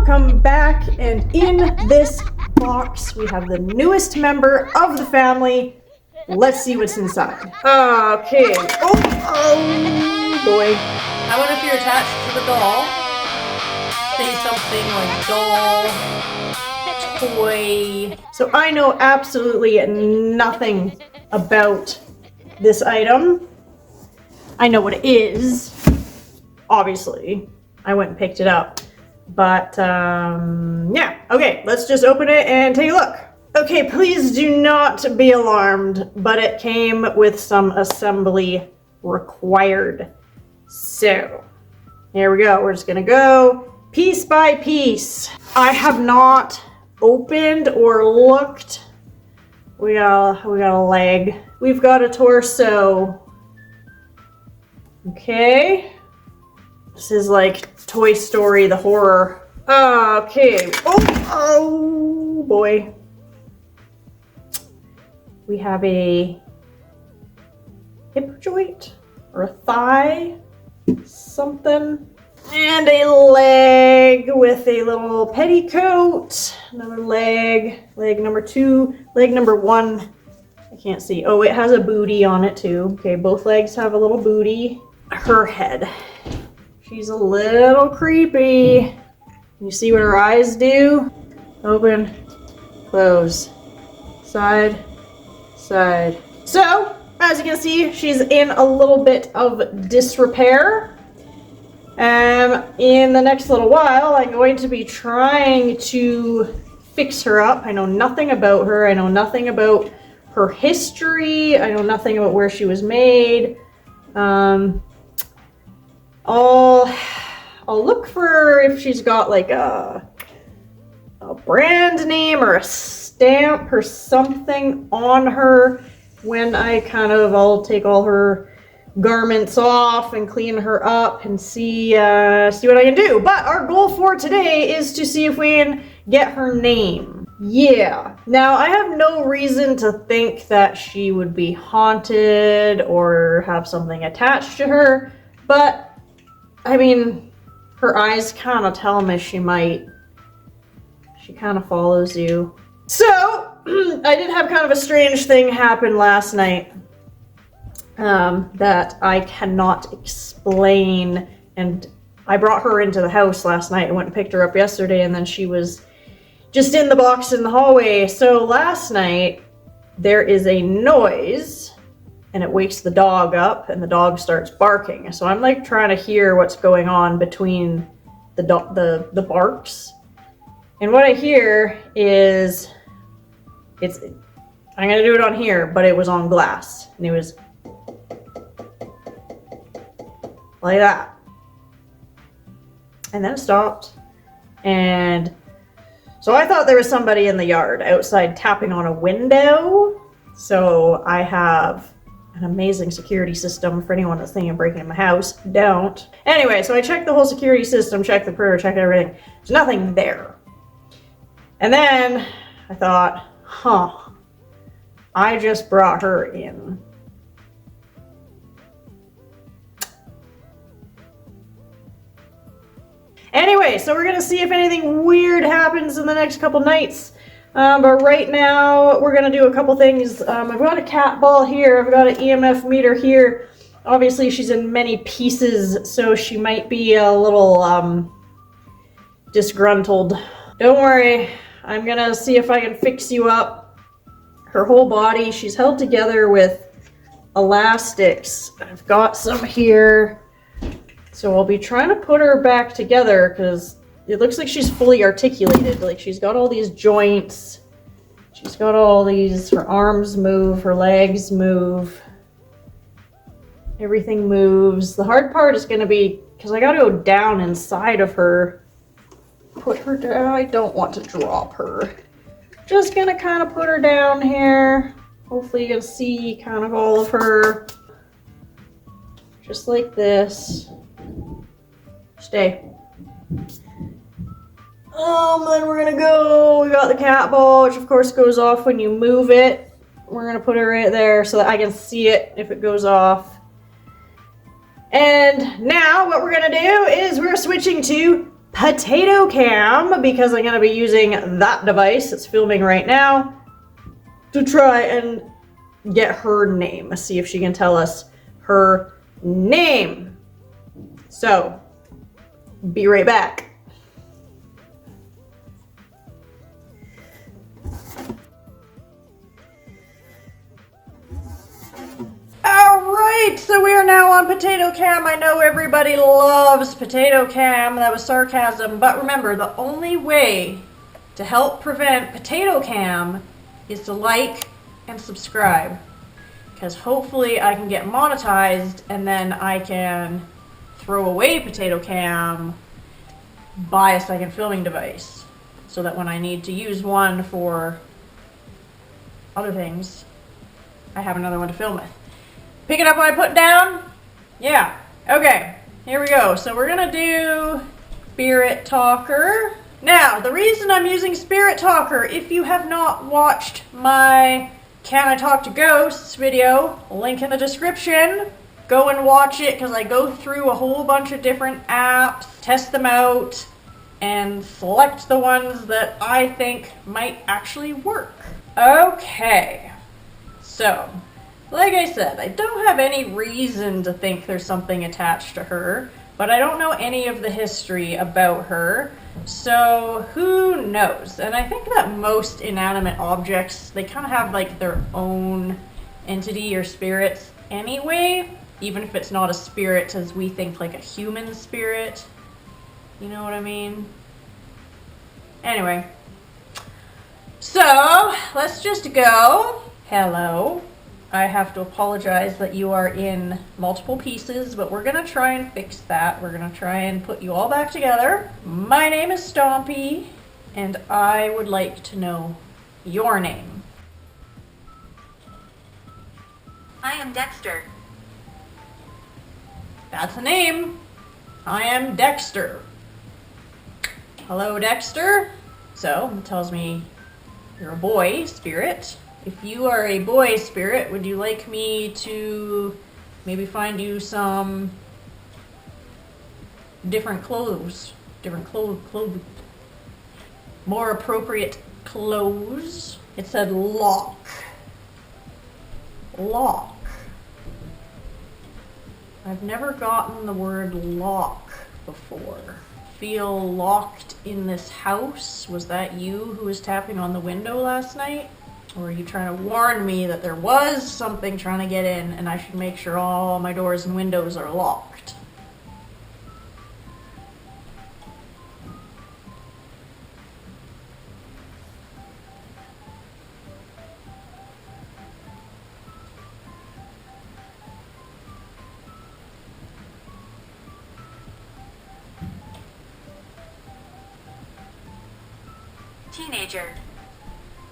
Welcome back, and in this box we have the newest member of the family. Let's see what's inside. Okay. Oh boy. I wonder if you're attached to the doll. Say something like doll, toy. So I know absolutely nothing about this item. I know what it is. Obviously, I went and picked it up. But, yeah. Okay, let's just open it and take a look. Okay, please do not be alarmed, but it came with some assembly required. So, here we go. We're just gonna go piece by piece. I have not opened or looked. We got a leg. We've got a torso. Okay. This is like Toy Story, the horror. Okay. Oh boy. We have a hip joint or a thigh, something, and a leg with a little petticoat. Another leg, leg number 2, leg number 1. I can't see. Oh, it has a booty on it too. Okay, both legs have a little booty. Her head. She's a little creepy. You see what her eyes do? Open, close, side, side. So, as you can see, she's in a little bit of disrepair. In the next little while, I'm going to be trying to fix her up. I know nothing about her. I know nothing about her history. I know nothing about where she was made. I'll look for if she's got like a brand name or a stamp or something on her when I'll take all her garments off and clean her up and see what I can do. But our goal for today is to see if we can get her name. Yeah. Now, I have no reason to think that she would be haunted or have something attached to her, but I mean, her eyes kind of tell me she might. She kind of follows you. So, I did have kind of a strange thing happen last night that I cannot explain. And I brought her into the house last night. I went and picked her up yesterday, and then she was just in the box in the hallway. So last night, there is a noise, and it wakes the dog up, and the dog starts barking. So I'm like trying to hear what's going on between the barks. And what I hear is, I'm gonna do it on here, but it was on glass. And it was like that. And then it stopped. And so I thought there was somebody in the yard outside tapping on a window. So I have an amazing security system for anyone that's thinking of breaking in my house. Don't. Anyway, so I checked the whole security system, checked the perimeter, checked everything. There's nothing there. And then I thought, I just brought her in. Anyway, so we're gonna see if anything weird happens in the next couple nights. But right now, we're gonna do a couple things. I've got a cat ball here. I've got an EMF meter here. Obviously, she's in many pieces, so she might be a little disgruntled. Don't worry, I'm gonna see if I can fix you up. Her whole body, she's held together with elastics. I've got some here. So I'll be trying to put her back together because it looks like she's fully articulated. Like she's got all these joints. She's got all these, her arms move, her legs move. Everything moves. The hard part is going to be, because I got to go down inside of her. Put her down. I don't want to drop her. Just going to kind of put her down here. Hopefully you can see kind of all of her. Just like this. Stay. Then we're gonna go, we got the cat ball, which of course goes off when you move it. We're gonna put it right there so that I can see it if it goes off. And now what we're gonna do is we're switching to Potato Cam, because I'm going to be using that device that's filming right now to try and get her name. See if she can tell us her name. So, be right back. Alright, so we are now on Potato Cam. I know everybody loves Potato Cam. That was sarcasm. But remember, the only way to help prevent Potato Cam is to like and subscribe. Because hopefully I can get monetized and then I can throw away Potato Cam, buy a second filming device. So that when I need to use one for other things, I have another one to film with. Picking up what I put down? Yeah. Okay. Here we go. So we're gonna do Spirit Talker. Now, the reason I'm using Spirit Talker, if you have not watched my Can I Talk to Ghosts video, link in the description. Go and watch it because I go through a whole bunch of different apps, test them out, and select the ones that I think might actually work. Okay. So, like I said, I don't have any reason to think there's something attached to her, but I don't know any of the history about her, so who knows? And I think that most inanimate objects, they kind of have like their own entity or spirits anyway, even if it's not a spirit as we think like a human spirit. You know what I mean? Anyway. So, let's just go. Hello. I have to apologize that you are in multiple pieces, but we're gonna try and fix that. We're gonna try and put you all back together. My name is Stompy, and I would like to know your name. I am Dexter. That's a name. I am Dexter. Hello, Dexter. So, it tells me you're a boy spirit. If you are a boy spirit, would you like me to maybe find you some different clothes? More appropriate clothes. It said lock. Lock. I've never gotten the word lock before. Feel locked in this house? Was that you who was tapping on the window last night? Or are you trying to warn me that there was something trying to get in and I should make sure all my doors and windows are locked? Teenager.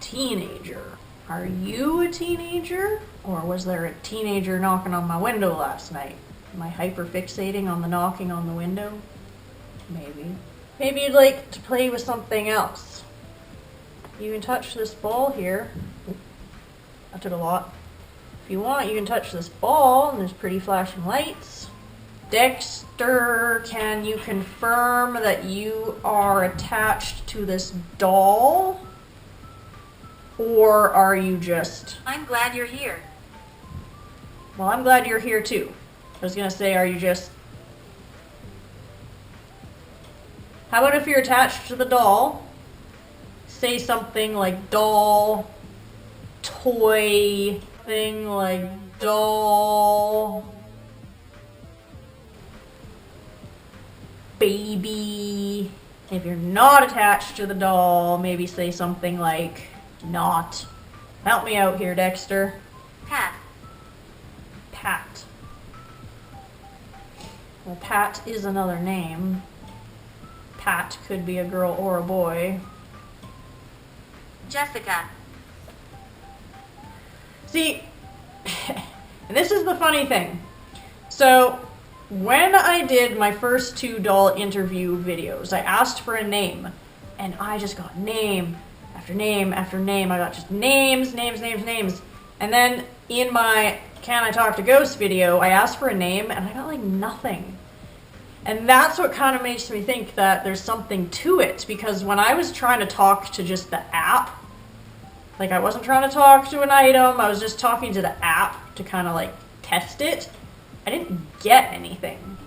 Teenager. Are you a teenager? Or was there a teenager knocking on my window last night? Am I hyperfixating on the knocking on the window? Maybe. Maybe you'd like to play with something else. You can touch this ball here. That took a lot. If you want, you can touch this ball, and there's pretty flashing lights. Dexter, can you confirm that you are attached to this doll? Or are you just... I'm glad you're here. Well, I'm glad you're here too. I was gonna say, are you just... How about if you're attached to the doll? Say something like doll, toy, thing like doll, baby. If you're not attached to the doll, maybe say something like not. Help me out here, Dexter. Pat. Pat. Well, Pat is another name. Pat could be a girl or a boy. Jessica. See, and this is the funny thing. So, when I did my first 2 doll interview videos, I asked for a name, and I just got name after name after name. I got just names. And then in my Can I Talk to Ghosts video, I asked for a name, and I got like nothing. And that's what kind of makes me think that there's something to it, because when I was trying to talk to just the app, like I wasn't trying to talk to an item, I was just talking to the app to kind of like test it, I didn't get anything.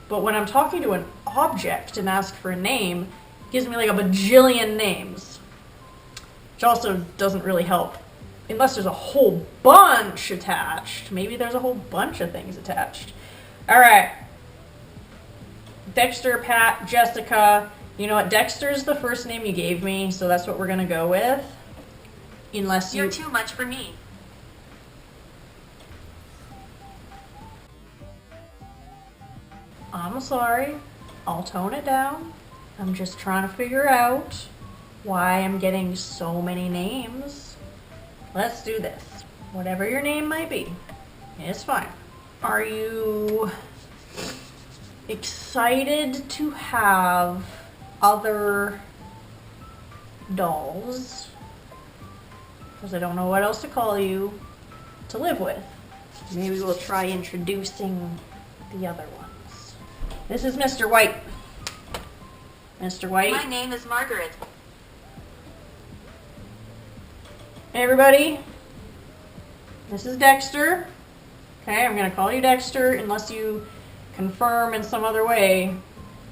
But when I'm talking to an object and ask for a name, it gives me like a bajillion names. Which also doesn't really help. Unless there's a whole bunch attached. Maybe there's a whole bunch of things attached. Alright. Dexter, Pat, Jessica. You know what? Dexter's the first name you gave me, so that's what we're gonna go with. Unless You're too much for me. I'm sorry. I'll tone it down. I'm just trying to figure out why I'm getting so many names. Let's do this. Whatever your name might be, it's fine. Are you excited to have other dolls? Because I don't know what else to call you to live with. Maybe we'll try introducing the other ones. This is Mr. White. Mr. White. My name is Margaret. Hey everybody. This is Dexter. Okay, I'm gonna call you Dexter unless you confirm in some other way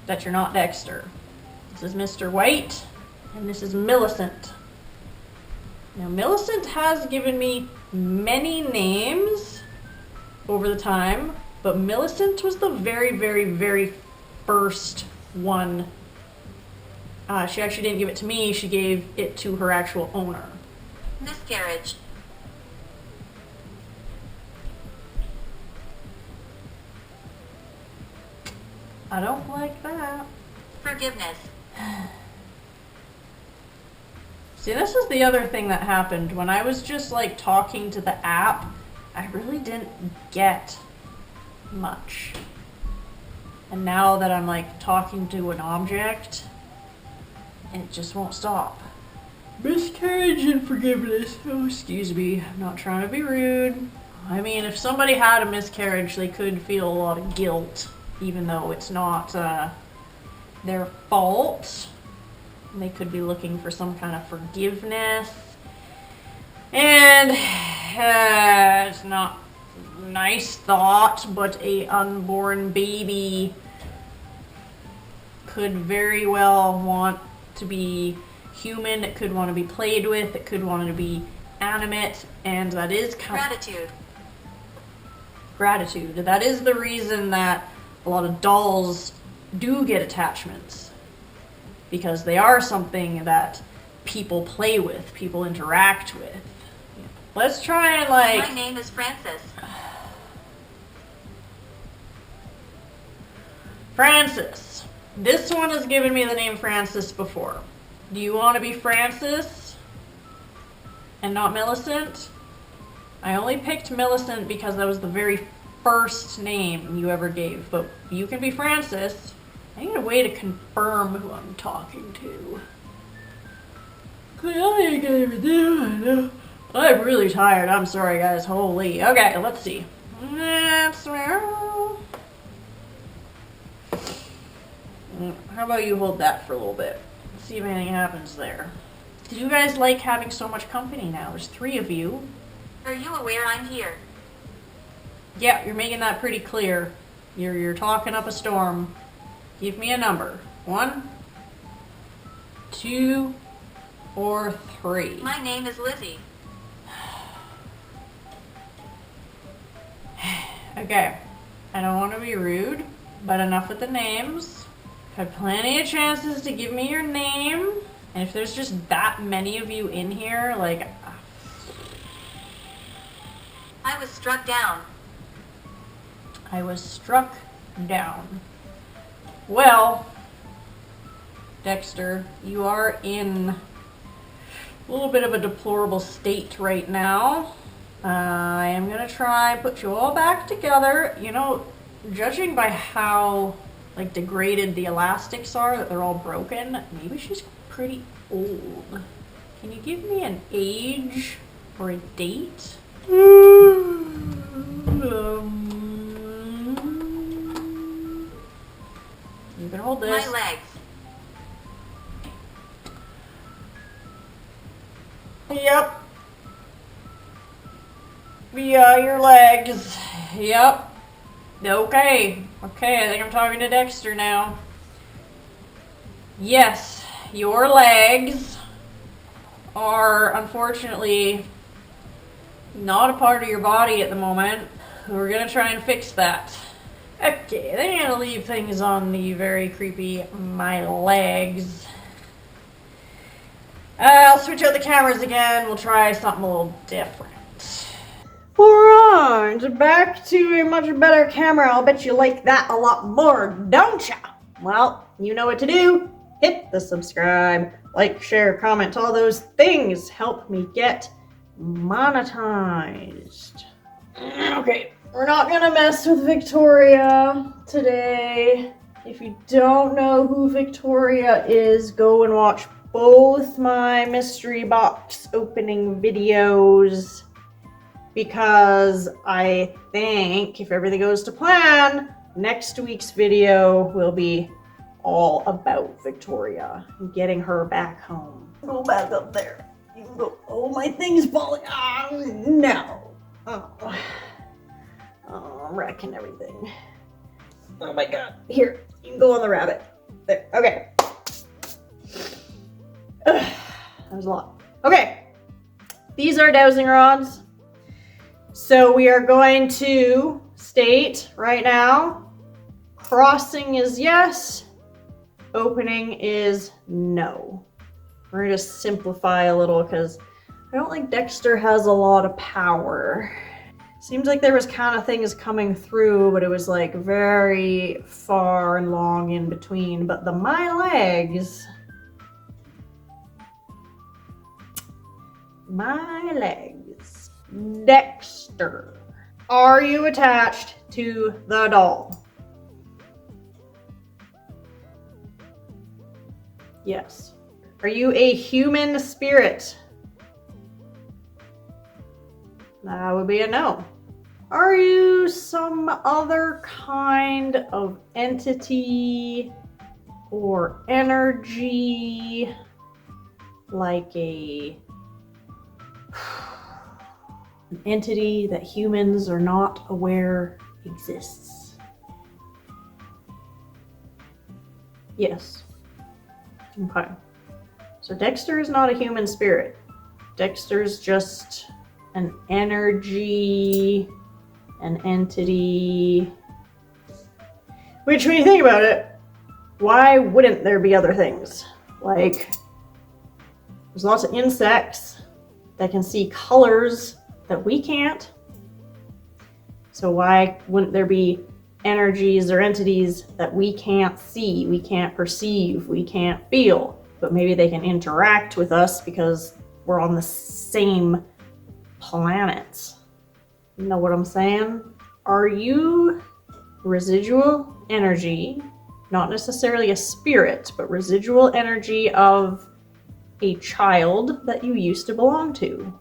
that you're not Dexter. This is Mr. White, and this is Millicent. Now Millicent has given me many names over the time, but Millicent was the very, very, very first one. She actually didn't give it to me, she gave it to her actual owner. Miscarriage. I don't like that. Forgiveness. See, this is the other thing that happened. When I was just like talking to the app, I really didn't get much. And now that I'm like talking to an object, it just won't stop. Miscarriage and forgiveness. Oh, excuse me. I'm not trying to be rude. I mean, if somebody had a miscarriage, they could feel a lot of guilt, even though it's not their fault. They could be looking for some kind of forgiveness. And it's not a nice thought, but a unborn baby could very well want to be human, it could want to be played with, it could want to be animate, and that is gratitude. That is the reason that a lot of dolls do get attachments, because they are something that people play with, people interact with. Let's try and like... My name is Francis. Francis. This one has given me the name Francis before. Do you want to be Francis and not Millicent? I only picked Millicent because that was the very first name you ever gave, but you can be Francis. I need a way to confirm who I'm talking to. I ain't gonna even do it, I know. I'm really tired, I'm sorry guys, holy. Okay, let's see. How about you hold that for a little bit? See if anything happens there. Did you guys like having so much company now? There's 3 of you. Are you aware I'm here? Yeah, you're making that pretty clear. You're talking up a storm. Give me a number. 1, 2, or 3. My name is Lizzie. Okay, I don't want to be rude, but enough with the names. Had plenty of chances to give me your name, and if there's just that many of you in here, like... I was struck down. I was struck down. Well, Dexter, you are in a little bit of a deplorable state right now. I am gonna try put you all back together. You know, judging by how like degraded the elastics are, that they're all broken, maybe she's pretty old. Can you give me an age or a date? hold this. My legs. Yep. Yeah, your legs. Yep. Okay. Okay, I think I'm talking to Dexter now. Yes, your legs are unfortunately not a part of your body at the moment. We're gonna try and fix that. Okay, then I'm gonna leave things on the very creepy my legs. I'll switch out the cameras again. We'll try something a little different. Alright, back to a much better camera. I'll bet you like that a lot more, don't ya? Well, you know what to do. Hit the subscribe, like, share, comment, all those things help me get monetized. Okay, we're not gonna mess with Victoria today. If you don't know who Victoria is, go and watch both my mystery box opening videos, because I think if everything goes to plan, next week's video will be all about Victoria and getting her back home. Go back up there. You can go. Oh, my thing's falling. Oh, no. Oh, I'm wrecking everything. Oh my god. Here, you can go on the rabbit. There. Okay. That was a lot. Okay. These are dowsing rods. So we are going to state right now, crossing is yes, opening is no. We're going to simplify a little because I don't think Dexter has a lot of power. Seems like there was kind of things coming through, but it was like very far and long in between. But my legs, Dexter, are you attached to the doll? Yes. Are you a human spirit? That would be a no. Are you some other kind of entity or energy, like an entity that humans are not aware exists? Yes. Okay. So Dexter is not a human spirit. Dexter's just an energy, an entity. Which, when you think about it, why wouldn't there be other things? Like, there's lots of insects that can see colors that we can't. So why wouldn't there be energies or entities that we can't see, we can't perceive, we can't feel? But maybe they can interact with us because we're on the same planet. You know what I'm saying? Are you residual energy, not necessarily a spirit, but residual energy of a child that you used to belong to?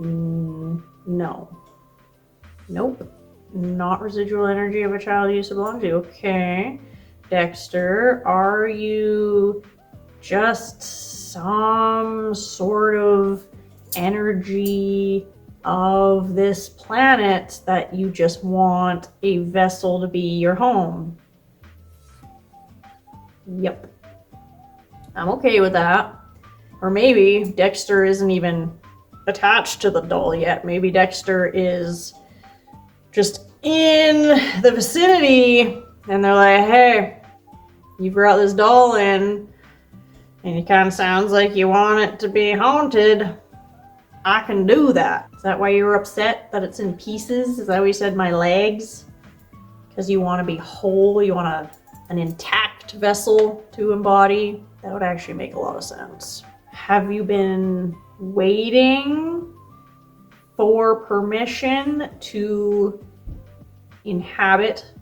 No. Nope. Not residual energy of a child you used to belong to. Okay. Dexter, are you just some sort of energy of this planet that you just want a vessel to be your home? Yep. I'm okay with that. Or maybe Dexter isn't even attached to the doll yet. Maybe Dexter is just in the vicinity and they're like, hey, you brought this doll in and it kind of sounds like you want it to be haunted. I can do that. Is that why you were upset that it's in pieces? Is that why you said my legs? Because you want to be whole, you want an intact vessel to embody? That would actually make a lot of sense. Have you been waiting for permission to inhabit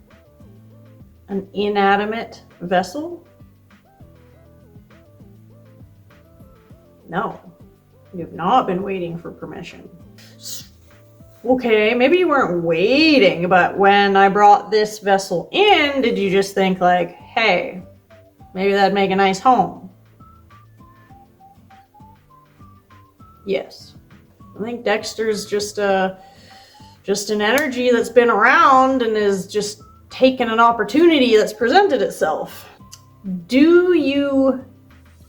an inanimate vessel? No, you've not been waiting for permission. Okay, maybe you weren't waiting, but when I brought this vessel in, did you just think like, hey, maybe that'd make a nice home? Yes. I think Dexter's just an energy that's been around and is just taking an opportunity that's presented itself. Do you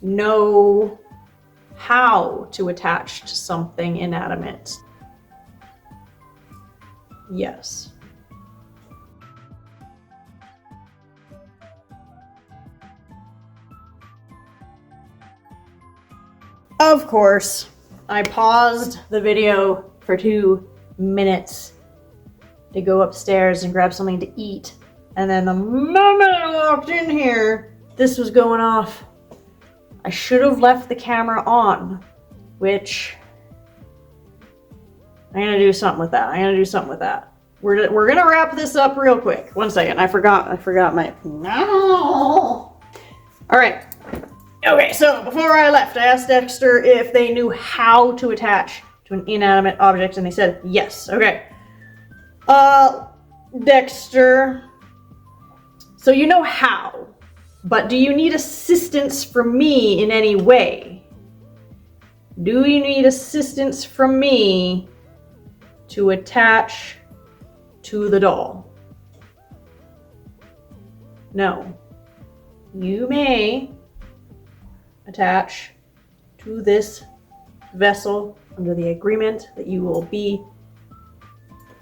know how to attach to something inanimate? Yes. Of course, I paused the video for 2 minutes to go upstairs and grab something to eat. And then the moment I walked in here, this was going off. I should have left the camera on, which I'm gonna do something with that. We're gonna wrap this up real quick. 1 second, I forgot my, no. All right, okay, so before I left, I asked Dexter if they knew how to attach to an inanimate object, and they said yes. Okay, Dexter, so you know how, but do you need assistance from me in any way? Do you need assistance from me to attach to the doll? No. You may attach to this vessel under the agreement that you will be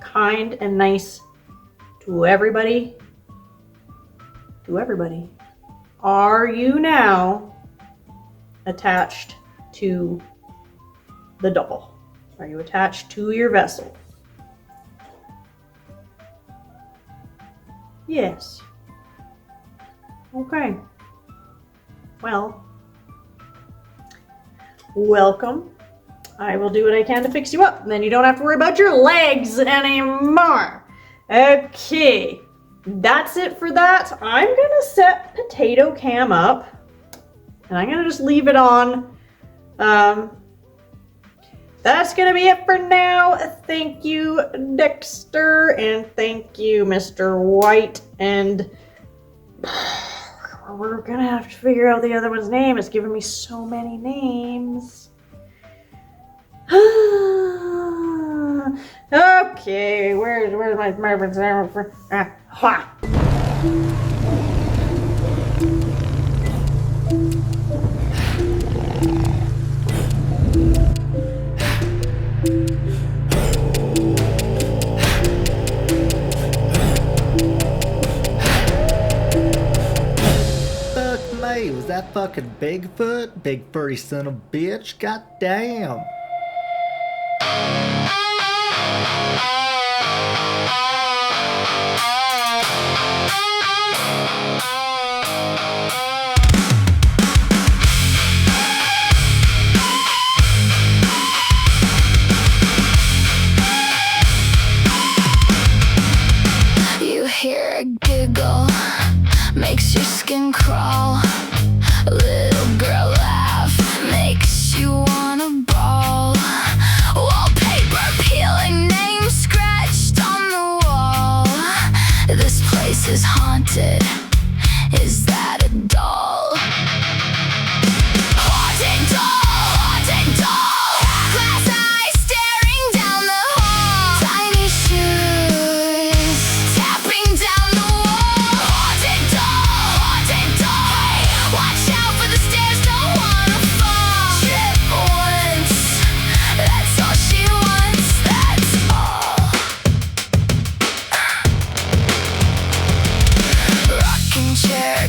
kind and nice to everybody. To everybody. Are you now attached to the doll? Are you attached to your vessel? Yes. Okay. Well, welcome. I will do what I can to fix you up, and then you don't have to worry about your legs anymore. Okay. That's it for that. I'm gonna set Potato Cam up, and I'm gonna just leave it on. That's gonna be it for now. Thank you, Dexter, and thank you, Mr. White, and we're gonna have to figure out the other one's name. It's giving me so many names. Okay, where's my reference? Was that fucking Bigfoot? Big furry son of a bitch? Goddamn. You hear a giggle, makes your skin crawl. A little girl laugh, makes you wanna bawl. Wallpaper peeling, name scratched on the wall. This place is haunted. Is that a doll? Haunted doll, haunted doll. Glass eyes staring down the hall. Tiny shoes tapping down the wall. Haunted doll, haunted doll. Hey, watch out for the stairs, don't wanna fall. Trip once, that's all she wants, that's all. Rocking chair,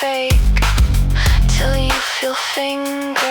fake till you feel fingers